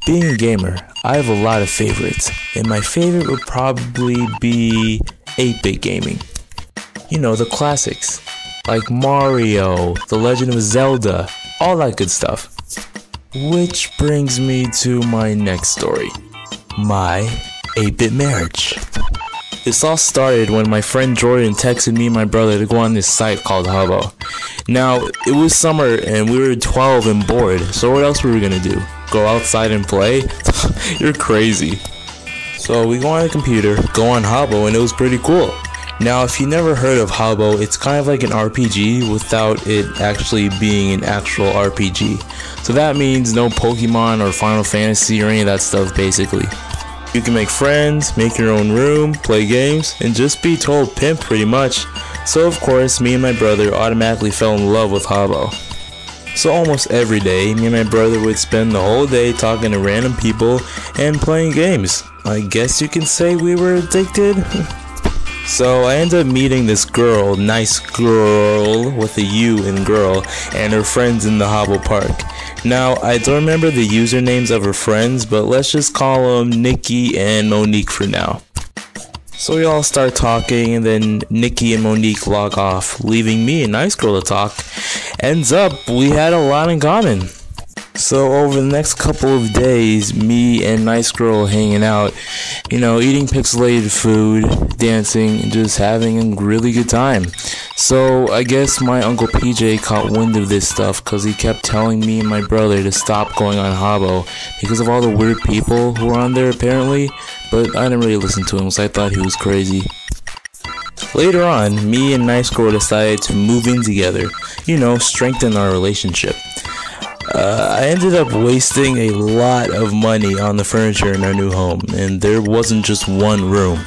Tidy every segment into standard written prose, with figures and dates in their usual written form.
Being a gamer, I have a lot of favorites, and my favorite would probably be 8-bit gaming. You know, the classics, like Mario, The Legend of Zelda, all that good stuff. Which brings me to my next story, my 8-bit marriage. This all started when my friend Jordan texted me and my brother to go on this site called Habbo. Now, it was summer and we were 12 and bored, so what else were we gonna do? Go outside and play? You're crazy. So we go on the computer, go on Habbo, and it was pretty cool. Now, if you never heard of Habbo, it's kind of like an RPG without it actually being an actual RPG. So that means no Pokemon or Final Fantasy or any of that stuff, basically. You can make friends, make your own room, play games, and just be total pimp pretty much. So of course, me and my brother automatically fell in love with Habbo. So almost every day, me and my brother would spend the whole day talking to random people and playing games. I guess you can say we were addicted. So I ended up meeting this girl, nice girl with a U in girl, and her friends in the Habbo Park. Now, I don't remember the usernames of her friends, but let's just call them Nikki and Monique for now. So we all start talking, and then Nikki and Monique log off, leaving me, a nice girl, to talk. Ends up, we had a lot in common. So over the next couple of days, me and nice girl hanging out, you know, eating pixelated food, dancing, and just having a really good time. So I guess my Uncle PJ caught wind of this stuff because he kept telling me and my brother to stop going on Habbo because of all the weird people who were on there apparently, but I didn't really listen to him because I thought he was crazy. Later on, me and nice girl decided to move in together, you know, strengthen our relationship. I ended up wasting a lot of money on the furniture in our new home, and there wasn't just one room.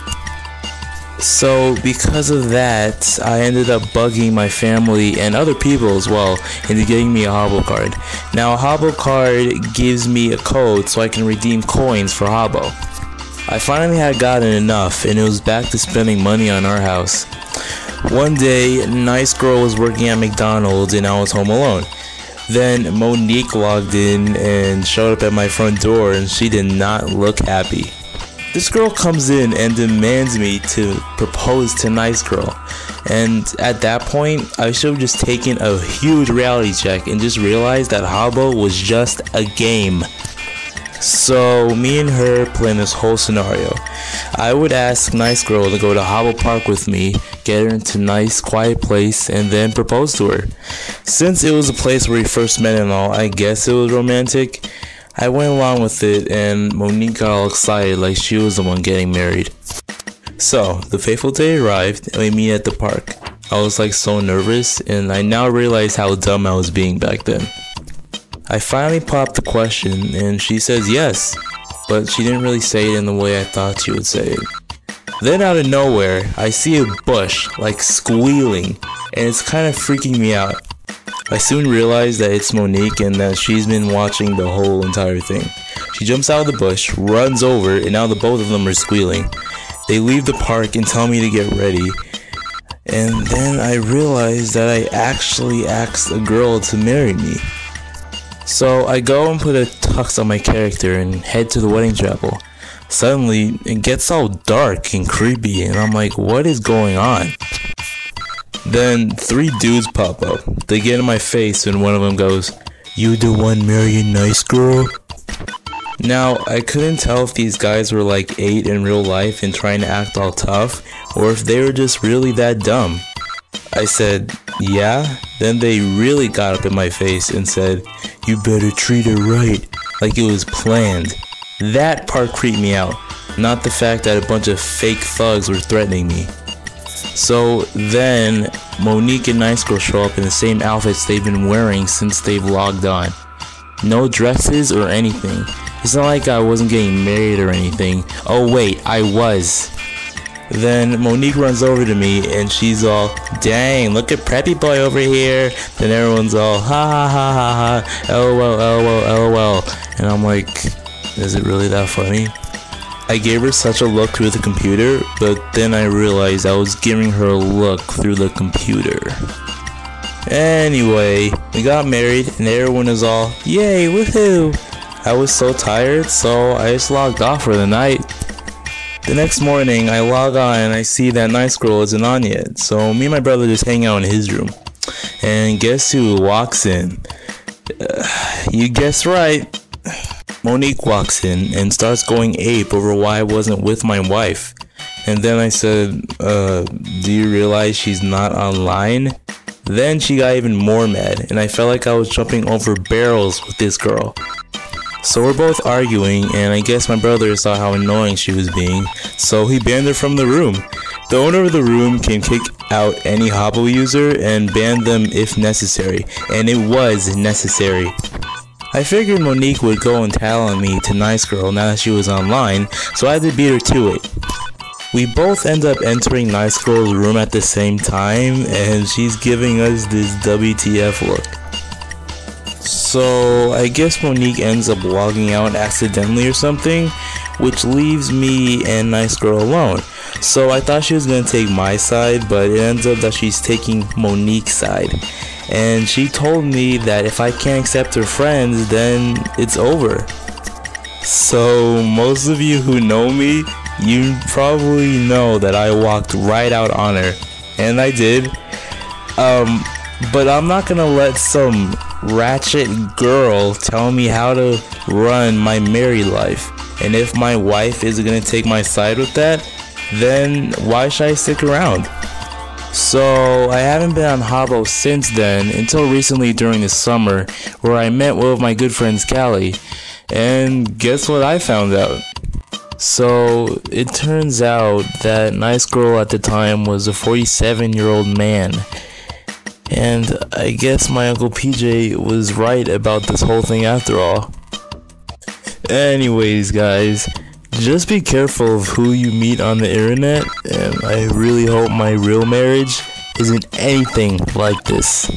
So because of that, I ended up bugging my family and other people as well into getting me a Habbo card. Now a Habbo card gives me a code so I can redeem coins for Habbo. I finally had gotten enough, and it was back to spending money on our house. One day, nice girl was working at McDonald's and I was home alone. Then Monique logged in and showed up at my front door, and she did not look happy. This girl comes in and demands me to propose to nice girl, and at that point I should have just taken a huge reality check and just realized that Habbo was just a game. So me and her planned this whole scenario. I would ask nice girl to go to Habbo Park with me, get her into a nice quiet place, and then propose to her. Since it was a place where we first met and all, I guess it was romantic. I went along with it, and Monique got all excited like she was the one getting married. So the fateful day arrived and we meet at the park. I was like so nervous, and I now realize how dumb I was being back then. I finally popped the question and she says yes, but she didn't really say it in the way I thought she would say it. Then out of nowhere, I see a bush like squealing, and it's kind of freaking me out. I soon realize that it's Monique and that she's been watching the whole entire thing. She jumps out of the bush, runs over, and now the both of them are squealing. They leave the park and tell me to get ready. And then I realize that I actually asked a girl to marry me. So I go and put a tux on my character and head to the wedding chapel. Suddenly, it gets all dark and creepy, and I'm like, what is going on? Then 3 dudes pop up. They get in my face and one of them goes, "You the one marrying nice girl?" Now, I couldn't tell if these guys were like 8 in real life and trying to act all tough, or if they were just really that dumb. I said, yeah. Then they really got up in my face and said, "You better treat her right," like it was planned. That part creeped me out, not the fact that a bunch of fake thugs were threatening me. So then, Monique and Nice Girl show up in the same outfits they've been wearing since they've logged on. No dresses or anything. It's not like I wasn't getting married or anything. Oh wait, I was. Then Monique runs over to me and she's all, "Dang, look at Preppy Boy over here." Then everyone's all, "Ha ha ha ha ha, LOL, LOL, LOL." And I'm like, is it really that funny? I gave her such a look through the computer, but then I realized I was giving her a look through the computer. Anyway, we got married and everyone is all, "Yay, woohoo." I was so tired, so I just logged off for the night. The next morning, I log on and I see that nice girl isn't on yet, so me and my brother just hang out in his room. And guess who walks in? You guessed right. Monique walks in and starts going ape over why I wasn't with my wife. And then I said, do you realize she's not online? Then she got even more mad, and I felt like I was jumping over barrels with this girl. So we're both arguing, and I guess my brother saw how annoying she was being, so he banned her from the room. The owner of the room can kick out any Hobble user and ban them if necessary, and it was necessary. I figured Monique would go and tell on me to Nice Girl now that she was online, so I had to beat her to it. We both end up entering Nice Girl's room at the same time, and she's giving us this WTF look. So I guess Monique ends up logging out accidentally or something, which leaves me and Nice Girl alone. So I thought she was gonna take my side, but it ends up that she's taking Monique's side. And she told me that if I can't accept her friends, then it's over. So most of you who know me, you probably know that I walked right out on her, and I did. But I'm not gonna let some ratchet girl tell me how to run my married life. And if my wife isn't gonna take my side with that, then why should I stick around? So I haven't been on Habbo since then, until recently during the summer, where I met one of my good friends, Callie. And guess what I found out? So it turns out that Nice Girl at the time was a 47-year-old man. And I guess my Uncle PJ was right about this whole thing after all. Anyways, guys, just be careful of who you meet on the internet, and I really hope my real marriage isn't anything like this.